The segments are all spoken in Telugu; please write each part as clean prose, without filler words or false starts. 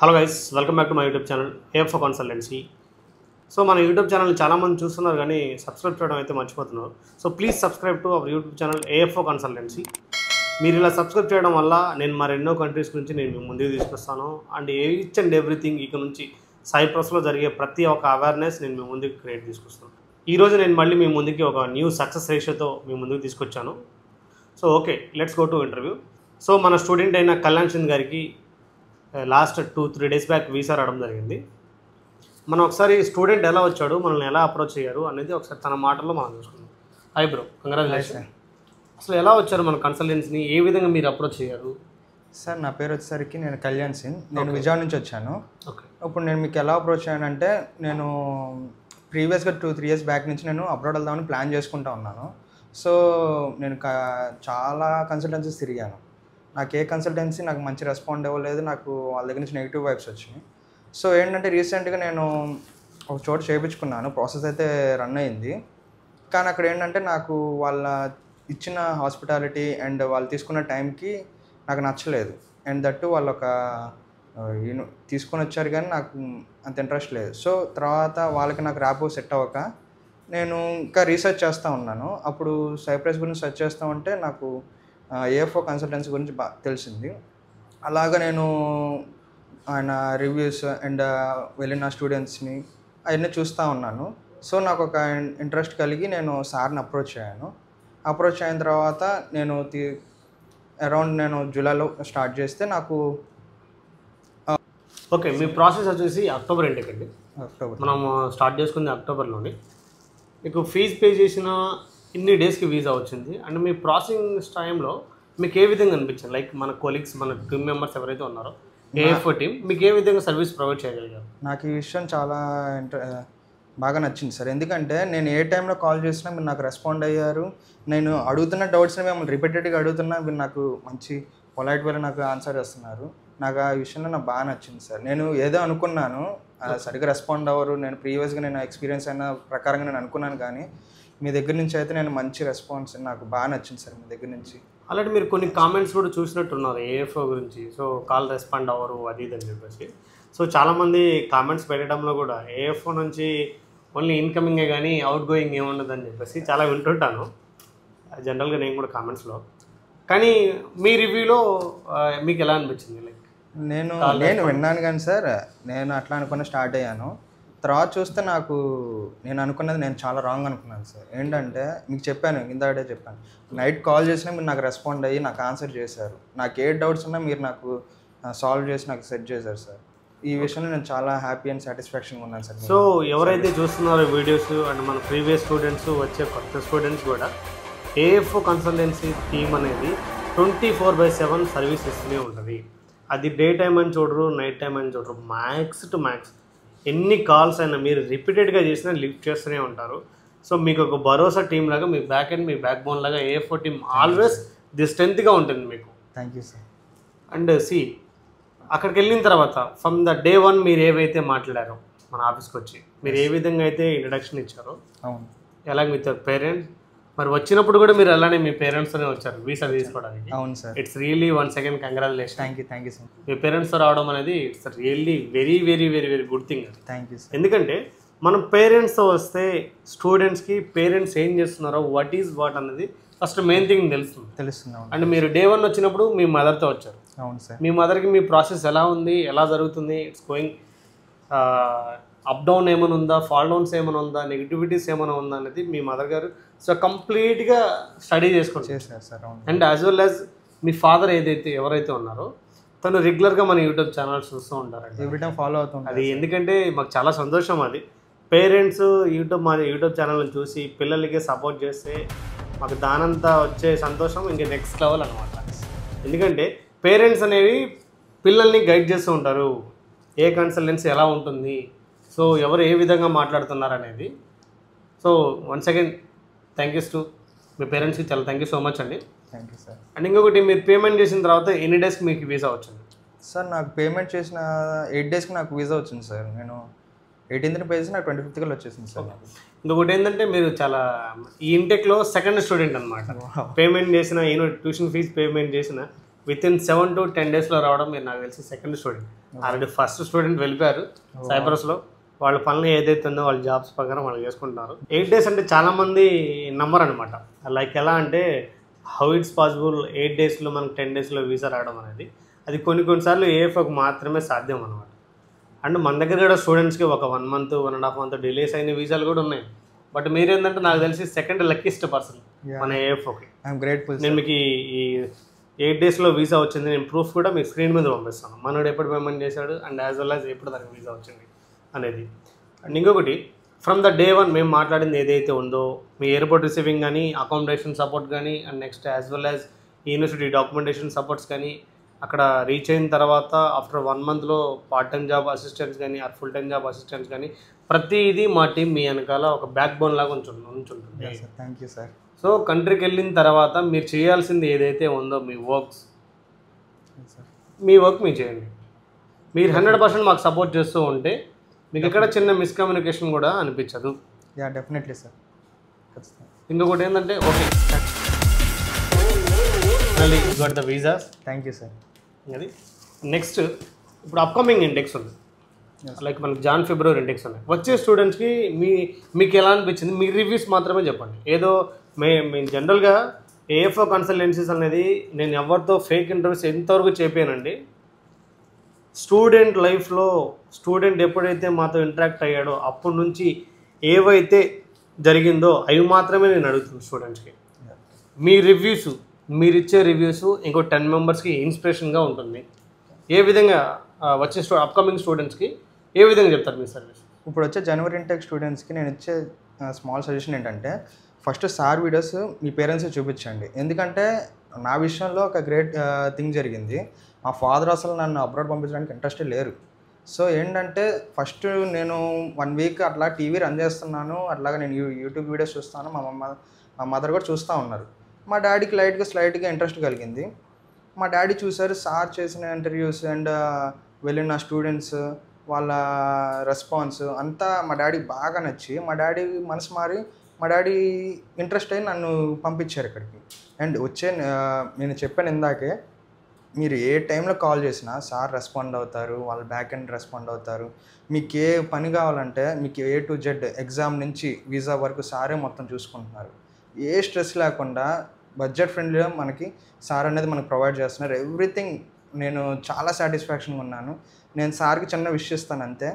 Hello guys, welcome back to my YouTube channel AFO consultancy. So మన యూట్యూబ్ ఛానల్ చాలామంది చూస్తున్నారు కానీ సబ్స్క్రైబ్ చేయడం అయితే మర్చిపోతున్నారు. So please subscribe to our YouTube channel AFO consultancy. మీరు ఇలా సబ్స్క్రైబ్ చేయడం వల్ల నేను మరెన్నో కంట్రీస్ గురించి నేను ముందుకు తీసుకొస్తాను. అండ్ ఈచ్ అండ్ ఎవ్రీథింగ్ ఇక నుంచి సైప్రస్లో జరిగే ప్రతి ఒక్క అవేర్నెస్ నేను మీ ముందుకు క్రియేట్ తీసుకొస్తాను. ఈరోజు నేను మళ్ళీ మీ ముందుకి ఒక న్యూ సక్సెస్ రేషియోతో మీ ముందుకు తీసుకొచ్చాను. So okay, let's go to interview. So మన స్టూడెంట్ అయిన కళ్యాణ్ చంద్ గారికి లాస్ట్ 2-3 డేస్ బ్యాక్ వీసా రావడం జరిగింది. మనం ఒకసారి స్టూడెంట్ ఎలా వచ్చాడు, మనల్ని ఎలా అప్రోచ్ అయ్యారు అనేది ఒకసారి తన మాటల్లో మనం చూసుకుందాం. Hi bro, congratulation. అసలు ఎలా వచ్చారు మన కన్సల్టెన్సీని, ఏ విధంగా మీరు అప్రోచ్ అయ్యారు? సార్ నా పేరు వచ్చేసరికి నేను కళ్యాణ్ సింగ్, నేను విజయవాడ నుంచి వచ్చాను. ఓకే, ఇప్పుడు నేను మీకు ఎలా అప్రోచ్ అయ్యానంటే, నేను ప్రీవియస్గా 2-3 ఇయర్స్ బ్యాక్ నుంచి నేను అబ్రాడ్ వెళ్దామని ప్లాన్ చేసుకుంటూ ఉన్నాను. సో నేను చాలా కన్సల్టెన్సీస్ తిరిగాను. నాకు ఏ కన్సల్టెన్సీ నాకు మంచి రెస్పాండ్ ఇవ్వలేదు, నాకు వాళ్ళ దగ్గర నుంచి నెగిటివ్ వైబ్స్ వచ్చినాయి. సో ఏంటంటే రీసెంట్గా నేను ఒక చోట చేయించుకున్నాను, ప్రాసెస్ అయితే రన్ అయింది. కానీ అక్కడ ఏంటంటే నాకు వాళ్ళ ఇచ్చిన హాస్పిటాలిటీ అండ్ వాళ్ళు తీసుకున్న టైంకి నాకు నచ్చలేదు. అండ్ దట్టు వాళ్ళు ఒక తీసుకొని వచ్చారు కానీ నాకు అంత ఇంట్రెస్ట్ లేదు. సో తర్వాత వాళ్ళకి నాకు ర్యాపో సెట్ అవ్వక నేను ఇంకా రీసెర్చ్ చేస్తూ ఉన్నాను. అప్పుడు సైప్రస్ గురించి సెర్చ్ చేస్తూ ఉంటే నాకు ఏఎఫ్ఓ కన్సల్టెన్సీ గురించి తెలిసింది. అలాగా నేను ఆయన రివ్యూస్ అండ్ వెళ్ళిన స్టూడెంట్స్ని అవన్నీ చూస్తూ ఉన్నాను. సో నాకు ఒక ఇంట్రెస్ట్ కలిగి నేను సార్ని అప్రోచ్ అయ్యాను. అప్రోచ్ అయిన తర్వాత నేను నేను జూలైలో స్టార్ట్ చేస్తే నాకు ఓకే, మీ ప్రాసెస్ వచ్చేసి అక్టోబర్ ఎండ్కండి. అక్టోబర్ మనం స్టార్ట్ చేసుకుంది అక్టోబర్లోని. మీకు ఫీజు పే చేసిన ఇన్ని డేస్కి వీసా వచ్చింది. అండ్ మీ ప్రాసెసింగ్ టైంలో మీకు ఏ విధంగా అనిపించింది? లైక్ మన కొలీగ్స్, మన టీమ్ మెంబర్స్ ఎవరైతే ఉన్నారో ఏఎఫ్ఓ టీమ్ మీకు ఏ విధంగా సర్వీస్ ప్రొవైడ్ చేయగలిగారు? నాకు ఈ విషయం చాలా బాగా నచ్చింది సార్. ఎందుకంటే నేను ఏ టైంలో కాల్ చేసినా మీరు నాకు రెస్పాండ్ అయ్యారు. నేను అడుగుతున్న డౌట్స్ని మిమ్మల్ని రిపీటెడ్గా అడుగుతున్నా, మీరు నాకు మంచి పొలైట్ వేలో నాకు ఆన్సర్ చేస్తున్నారు. నాకు ఆ విషయంలో నాకు బాగా నచ్చింది సార్. నేను ఏదో అనుకున్నాను, సరిగ్గా రెస్పాండ్ అవ్వరు, నేను ప్రీవియస్గా నేను ఎక్స్పీరియన్స్ అయిన ప్రకారంగా నేను అనుకున్నాను. కానీ మీ దగ్గర నుంచి అయితే నేను మంచి రెస్పాన్స్ నాకు బాగా నచ్చింది సార్ మీ దగ్గర నుంచి. అలాంటి మీరు కొన్ని కామెంట్స్ కూడా చూసినట్టున్నారు ఏఎఫ్ఓ గురించి. సో కాల్ రెస్పాండ్ అవ్వరు అది ఇది అని చెప్పేసి. సో చాలామంది కామెంట్స్ పెట్టడంలో కూడా ఏఎఫ్ఓ నుంచి ఓన్లీ ఇన్కమింగే కానీ అవుట్ గోయింగ్ ఏముండదు అని చెప్పేసి చాలా వింటుంటాను జనరల్గా నేను కూడా కామెంట్స్లో. కానీ మీ రివ్యూలో మీకు ఎలా అనిపించింది? లైక్ నేను విన్నాను కానీ సార్, నేను అట్లా అనుకుని స్టార్ట్ అయ్యాను. తర్వాత చూస్తే నేను అనుకున్నది నేను చాలా రాంగ్ అనుకున్నాను సార్. ఏంటంటే మీకు చెప్పాను, ఇందాడే చెప్పాను, నైట్ కాల్ చేసినా మీరు నాకు రెస్పాండ్ అయ్యి నాకు ఆన్సర్ చేశారు. నాకు ఏ డౌట్స్ ఉన్నా మీరు నాకు సాల్వ్ చేసి నాకు సెట్ చేశారు సార్. ఈ విషయంలో నేను చాలా హ్యాపీ అండ్ సాటిస్ఫాక్షన్గా ఉన్నాను సార్. సో ఎవరైతే చూస్తున్నారో వీడియోస్ అండ్ మన ప్రీవియస్ స్టూడెంట్స్, వచ్చే కొత్త స్టూడెంట్స్ కూడా ఏఎఫ్ఓ కన్సల్టెన్సీ టీమ్ అనేది 24/7 సర్వీస్ ఇస్తూనే ఉంటుంది. అది డే టైం అని చూడరు, నైట్ టైం అని చూడరు, మ్యాక్స్ టు మ్యాక్స్ ఎన్ని కాల్స్ అయినా మీరు రిపీటెడ్గా చేసినా లిఫ్ట్ చేస్తూనే ఉంటారు. సో మీకు ఒక భరోసా టీమ్ లాగా, మీ బ్యాక్ అండ్ మీ బ్యాక్ బోన్ లాగా ఏఎఫ్ఓ టీమ్ ఆల్వేస్ ది స్ట్రెంత్గా ఉంటుంది మీకు. Thank you sir. అండ్ అక్కడికి వెళ్ళిన తర్వాత ఫ్రమ్ ద డే 1 మీరు ఏవైతే మాట్లాడారో మన ఆఫీస్కి వచ్చి మీరు ఏ విధంగా అయితే ఇంట్రడక్షన్ ఇచ్చారో, అవును, ఎలాగ మీతో పేరెంట్స్ మరి వచ్చినప్పుడు కూడా మీరు అలానే మీ పేరెంట్స్తోనే వచ్చారు వీసా తీసుకోవడానికి. అవును sir. It's really once again congratulation. Thank you sir. మీ పేరెంట్స్తో రావడం అనేది it's really very very very very good thing. Thank you sir. ఎందుకంటే మనం పేరెంట్స్తో వస్తే స్టూడెంట్స్కి పేరెంట్స్ ఏం చేస్తున్నారో వాట్ ఈజ్ వాట్ అనేది ఫస్ట్ మెయిన్ థింగ్ తెలుస్తుంది. అండ్ మీరు డే 1 వచ్చినప్పుడు మీ మదర్తో వచ్చారు. అవును సార్. మీ మదర్కి మీ ప్రాసెస్ ఎలా ఉంది, ఎలా జరుగుతుంది, ఇట్స్ గోయింగ్ అప్ డౌన్ ఏమైనా ఉందా, ఫాల్ డౌన్స్ ఏమైనా ఉందా, నెగిటివిటీస్ ఏమైనా ఉందా అనేది మీ మదర్ గారు సో కంప్లీట్గా స్టడీ చేసుకుంటారు sir. And as well as me father ఎవరైతే ఉన్నారో తను రెగ్యులర్గా మన యూట్యూబ్ ఛానల్స్ చూస్తూ ఉంటారండి, ఎవ్రీ టైం ఫాలో అవుతుంది. అది ఎందుకంటే మాకు చాలా సంతోషం. అది పేరెంట్స్ మా యూట్యూబ్ ఛానల్ని చూసి పిల్లలకి సపోర్ట్ చేస్తే మాకు దానంతా వచ్చే సంతోషం ఇంకా నెక్స్ట్ లెవెల్ అనమాట. ఎందుకంటే పేరెంట్స్ అనేవి పిల్లల్ని గైడ్ చేస్తూ ఉంటారు, ఏ కన్సల్టెన్సీ ఎలా ఉంటుంది, సో ఎవరు ఏ విధంగా మాట్లాడుతున్నారు అనేది. So once again thank yous to మీ పేరెంట్స్కి చాలా థ్యాంక్ యూ సో మచ్ అండి. Thank you sir. అండ్ ఇంకొకటి, మీరు పేమెంట్ చేసిన తర్వాత ఎన్ని డేస్కి మీకు వీసా వచ్చింది? సార్ నాకు పేమెంట్ చేసిన 8 డేస్కి నాకు వీసా వచ్చింది సార్. నేను 18th పే చేసి నాకు 25th కల్లా వచ్చేసింది సార్. ఇంకొకటి ఏంటంటే మీరు చాలా ఈ ఇంటెక్లో సెకండ్ స్టూడెంట్ అనమాట. పేమెంట్ చేసిన ట్యూషన్ ఫీజు పేమెంట్ చేసిన విత్ ఇన్ 7 to 10 daysలో రావడం మీరు నాకు తెలిసి second student. Already first student వెళ్ళిపోయారు సైప్రస్లో. వాళ్ళ పనులు ఏదైతే ఉందో వాళ్ళ జాబ్స్ ప్రకారం వాళ్ళు చేసుకుంటున్నారు. 8 days అంటే చాలామంది నమ్మరు అనమాట. లైక్ ఎలా అంటే హౌ ఇట్స్ పాసిబుల్ 8 daysలో మనకు 10 daysలో వీసా రావడం అనేది. అది కొన్నిసార్లు ఏఎఫ్ఓకి మాత్రమే సాధ్యం అనమాట. అండ్ మన దగ్గర కూడా స్టూడెంట్స్కి ఒక 1 month 1.5 month డిలేస్ అయిన వీసాలు కూడా ఉన్నాయి. బట్ మీరేంటంటే నాకు తెలిసి సెకండ్ లక్కీస్ట్ పర్సన్ మన ఏఎఫ్ఓకి. నేను మీకు ఈ 8 daysలో వీసా వచ్చింది. నేను ప్రూఫ్ కూడా మీకు స్క్రీన్ మీద పంపిస్తాను. మనోడు ఎప్పుడు పేమెంట్ చేశాడు అండ్ యాజ్ వెల్ యాజ్ ఎప్పుడు దానికి వీసా వచ్చింది అనేది. అండ్ ఇంకొకటి ఫ్రమ్ ద డే 1 మేము మాట్లాడింది ఏదైతే ఉందో మీ ఎయిర్పోర్ట్ రిసీవింగ్ కానీ అకామిడేషన్ సపోర్ట్ కానీ and next as well as university documentation supports కానీ అక్కడ రీచ్ అయిన తర్వాత ఆఫ్టర్ 1 monthలో పార్ట్ టైం జాబ్ అసిస్టెంట్స్ కానీ or full time job assistants కానీ ప్రతిదీ మా టీం మీ వెనకాల ఒక బ్యాక్ బోన్ లాగా ఉంచుంటుంది. Thank you sir. సో కంట్రీకి వెళ్ళిన తర్వాత మీరు చేయాల్సింది ఏదైతే ఉందో మీ వర్క్ మీరు చేయండి. మీరు 100% మాకు సపోర్ట్ చేస్తూ ఉంటే మీకు ఎక్కడ చిన్న మిస్కమ్యూనికేషన్ కూడా అనిపించదు. Definitely sir. ఇంకొకటి ఏంటంటే okay got the visas. Thank you sir. అది నెక్స్ట్ ఇప్పుడు అప్కమింగ్ ఇండెక్స్ ఉంది. లైక్ మనకి జాన్ ఫిబ్రవరి ఇండెక్స్ ఉన్నాయి. వచ్చే స్టూడెంట్స్కి మీకు ఎలా అనిపించింది మీ రివ్యూస్ మాత్రమే చెప్పండి. ఏదో మేము జనరల్గా ఏఎఫ్ఓ కన్సల్టెన్సీస్ అనేది నేను ఎవరితో ఫేక్ ఇంటర్వ్యూస్ ఎంతవరకు చెప్పానండి. స్టూడెంట్ లైఫ్లో స్టూడెంట్ ఎప్పుడైతే మాతో ఇంటరాక్ట్ అయ్యాడో అప్పటి నుంచి ఏవైతే జరిగిందో అవి మాత్రమే నేను అడుగుతున్నాను స్టూడెంట్స్కి. మీ రివ్యూస్ మీరు ఇచ్చే రివ్యూస్ ఇంకో 10 members-కి ఇన్స్పిరేషన్గా ఉంటుంది. ఏ విధంగా వచ్చే అప్కమింగ్ స్టూడెంట్స్కి ఏ విధంగా చెప్తారు మీ సర్వీస్? ఇప్పుడు వచ్చే జనవరి ఇంటెక్ స్టూడెంట్స్కి నేను ఇచ్చే స్మాల్ సజెషన్ ఏంటంటే ఫస్ట్ సార్ వీడియోస్ మీ పేరెంట్స్ చూపించండి. ఎందుకంటే నా విషయంలో ఒక గ్రేట్ థింగ్ జరిగింది. మా ఫాదర్ అసలు నన్ను అబ్రాడ్ పంపించడానికి ఇంట్రెస్టే లేరు. సో ఏంటంటే ఫస్ట్ నేను 1 week అట్లా టీవీ రన్ చేస్తున్నాను. అట్లాగా నేను యూట్యూబ్ వీడియోస్ చూస్తాను. మా మదర్ కూడా చూస్తూ ఉన్నారు. మా డాడీకి స్లైట్గా ఇంట్రెస్ట్ కలిగింది. మా డాడీ చూసారు సార్ చేసిన ఇంటర్వ్యూస్ అండ్ వెళ్ళిన స్టూడెంట్స్ వాళ్ళ రెస్పాన్స్ అంతా మా డాడీకి బాగా నచ్చి మా డాడీ మనసు మారి మా డాడీ ఇంట్రెస్ట్ అయ్యి నన్ను పంపించారు ఇక్కడికి. అండ్ నేను చెప్పాను ఇందాకే మీరు ఏ టైంలో కాల్ చేసినా సార్ రెస్పాండ్ అవుతారు. వాళ్ళ బ్యాక్ ఎండ్ రెస్పాండ్ అవుతారు. మీకు ఏ పని కావాలంటే మీకు A to Z ఎగ్జామ్ నుంచి వీసా వరకు సారే మొత్తం చూసుకుంటున్నారు. ఏ స్ట్రెస్ లేకుండా బడ్జెట్ ఫ్రెండ్లీగా మనకి సార్ అనేది మనకు ప్రొవైడ్ చేస్తున్నారు. ఎవ్రీథింగ్ నేను చాలా సాటిస్ఫాక్షన్గా ఉన్నాను. నేను సార్కి చిన్న విష్ ఇస్తాను అంతే.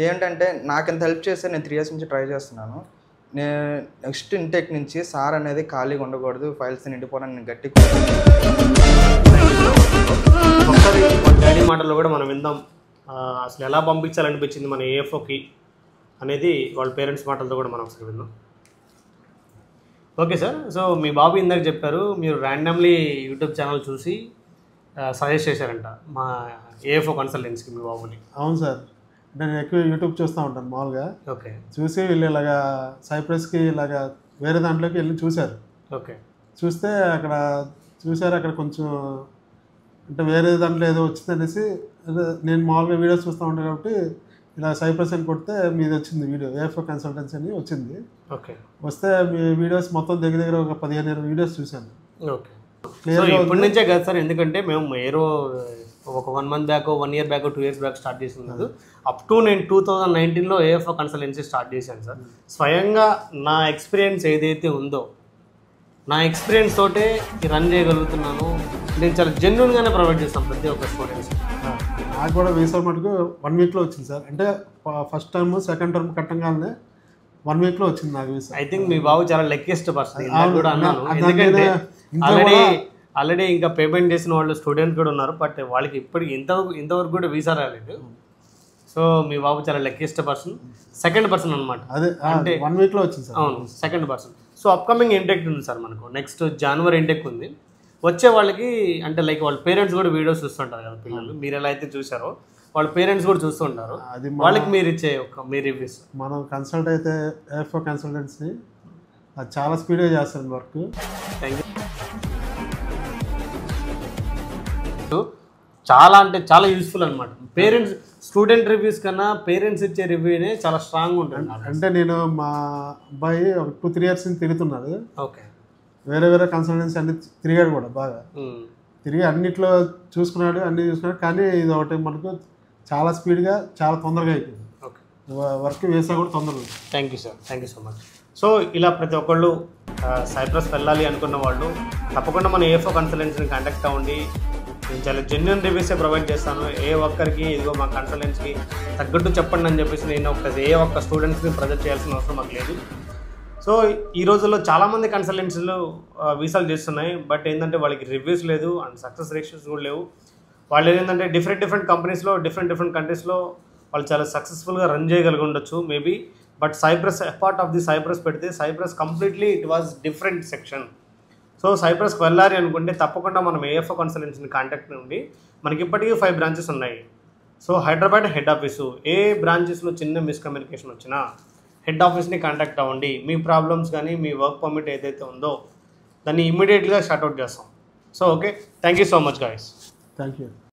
ఏంటంటే నాకు ఎంత హెల్ప్ చేస్తే నేను 3 years నుంచి ట్రై చేస్తున్నాను. నేను నెక్స్ట్ ఇంటెక్ నుంచి సార్ అనేది ఖాళీగా ఉండకూడదు, ఫైల్స్ నిండిపోవడానికి నేను గట్టి ఒకసారి డాడీ మాటల్లో కూడా మనం విందాం. అసలు ఎలా పంపించాలనిపించింది మన ఏఎఫ్ఓకి అనేది వాళ్ళ పేరెంట్స్ మాటలతో కూడా మనం ఒకసారి విందాం. Okay sir. సో మీ బాబు ఇందాక చెప్పారు మీరు ర్యాండమ్లీ యూట్యూబ్ ఛానల్ చూసి సజెస్ట్ చేశారంట మా ఏఎఫ్ఓ కన్సల్టెన్సీకి మీ బాబుని. అవును సార్. అంటే నేను ఎక్కువ యూట్యూబ్ చూస్తూ ఉంటాను మామూలుగా. ఓకే. చూసి వీళ్ళు ఇలాగా సైప్రస్కి ఇలాగా వేరే దాంట్లోకి వెళ్ళి చూశారు. ఓకే. చూస్తే అక్కడ కొంచెం అంటే వేరే దాంట్లో ఏదో వచ్చిందనేసి నేను మామూలుగా వీడియోస్ చూస్తూ ఉంటాను కాబట్టి ఇలా సైప్రస్ అని కొడితే మీది వచ్చింది వీడియో ఏఎఫ్ఓ కన్సల్టెన్సీ అని వచ్చింది. ఓకే. వస్తే మీ వీడియోస్ మొత్తం దగ్గర ఒక 15-20 వీడియోస్ చూశాను. ఓకే. ఇప్పటి నుంచే కదా సార్, ఎందుకంటే మేము ఒక 1 month back 1 year back 2 years back start చేసినది. అప్ టు నేను 2019లో ఏఎఫ్ఓ కన్సల్టెన్సీ స్టార్ట్ చేశాను సార్. స్వయంగా నా ఎక్స్పీరియన్స్ ఏదైతే ఉందో నా ఎక్స్పీరియన్స్ తోటే రన్ చేయగలుగుతున్నాను. నేను చాలా జెన్యున్గానే ప్రొవైడ్ చేస్తాను ప్రతి ఒక్క స్టూడెంట్స్. నాకు కూడా వీసా మటుకు 1 weekలో వచ్చింది సార్. అంటే ఫస్ట్ టర్మ్ సెకండ్ టర్మ్ కట్టంగానే 1 weekలో వచ్చింది నాకు వీసా. ఐ థింక్ మీ బాబు చాలా లక్కీయెస్ట్ పర్సన్ కూడా అన్నాను. ఎందుకంటే ఆల్రెడీ ఇంకా పేమెంట్ చేసిన వాళ్ళు స్టూడెంట్స్ కూడా ఉన్నారు. బట్ వాళ్ళకి ఇప్పటికి ఇంతవరకు కూడా వీసా రాలేదు. సో మీ బాబు చాలా లక్కీయెస్ట్ పర్సన్, సెకండ్ పర్సన్ అనమాట. అదే అంటే 1 weekలో వచ్చింది సార్. అవును, second person. So upcoming intake ఉంది సార్ మనకు. నెక్స్ట్ జనవరి ఇంటెక్ ఉంది. వచ్చే వాళ్ళకి అంటే లైక్ వాళ్ళ పేరెంట్స్ కూడా వీడియోస్ చూస్తుంటారు కదా పిల్లలు. మీరు ఎలా అయితే చూసారో వాళ్ళ పేరెంట్స్ కూడా చూస్తుంటారు. వాళ్ళకి మీరు ఇచ్చే మీ రివ్యూస్. మనం కన్సల్ట్ అయితే ఏఎఫ్ఓ కన్సల్టెన్సీ అది చాలా స్పీడ్గా చేస్తారు వర్క్. Thank you. చాలా అంటే చాలా యూస్ఫుల్ అనమాట. పేరెంట్స్ స్టూడెంట్ రివ్యూస్ కన్నా పేరెంట్స్ ఇచ్చే రివ్యూనే చాలా స్ట్రాంగ్ ఉంటుంది. అంటే నేను మా అబ్బాయి ఒక 2-3 years నుంచి తిరుగుతున్నాడు. ఓకే. వేరే కన్సల్టెన్సీ అన్ని తిరిగాడు కూడా బాగా. తిరిగి అన్నిట్లో చూసుకున్నాడు, అన్నీ చూసుకున్నాడు. కానీ ఇది ఒకటి మనకు చాలా స్పీడ్గా చాలా తొందరగా అయిపోయింది. ఓకే, వర్క్ వేసా కూడా తొందరగా. Thank you sir, thank you so much. So ఇలా ప్రతి ఒక్కళ్ళు సైప్రస్ వెళ్ళాలి అనుకున్న వాళ్ళు తప్పకుండా మన ఏఎఫ్ఓ కన్సల్టెన్సీని కాంటాక్ట్ అవ్వండి. నేను చాలా జెన్యున్ రివ్యూసే ప్రొవైడ్ చేస్తాను. ఏ ఒక్కరికి ఇదిగో మా కన్సల్టెన్సీకి తగ్గట్టు చెప్పండి అని చెప్పేసి నేను ఏ ఒక్క స్టూడెంట్స్ని ప్రజెంట్ చేయాల్సిన అవసరం మాకు లేదు. సో ఈ రోజుల్లో చాలామంది కన్సల్టెన్సీలు వీసాలు చేస్తున్నాయి. బట్ ఏంటంటే వాళ్ళకి రివ్యూస్ లేదు అండ్ సక్సెస్ రేషియోస్ కూడా లేవు. వాళ్ళు ఏంటంటే డిఫరెంట్ కంపెనీస్లో డిఫరెంట్ కంట్రీస్లో వాళ్ళు చాలా సక్సెస్ఫుల్గా రన్ చేయగలిగి ఉండొచ్చు maybe. But Cyprus part of the Cyprus పెడితే Cyprus completely it was different section. So సైప్రస్కి వెళ్ళాలి అనుకుంటే తప్పకుండా మనం ఏఎఫ్ఓ కన్సల్టెన్సీని కాంటాక్ట్ నుండి మనకి ఇప్పటికీ 5 బ్రాంచెస్ ఉన్నాయి. సో హైదరాబాద్ హెడ్ ఆఫీసు, ఏ బ్రాంచెస్లో చిన్న మిస్కమ్యూనికేషన్ వచ్చినా హెడ్ ఆఫీస్ని కాంటాక్ట్ అవ్వండి. మీ ప్రాబ్లమ్స్ కానీ మీ వర్క్ పర్మిట్ ఏదైతే ఉందో దాన్ని ఇమీడియట్గా షార్ట్అవుట్ చేస్తాం. So okay, thank you so much guys. Thank you.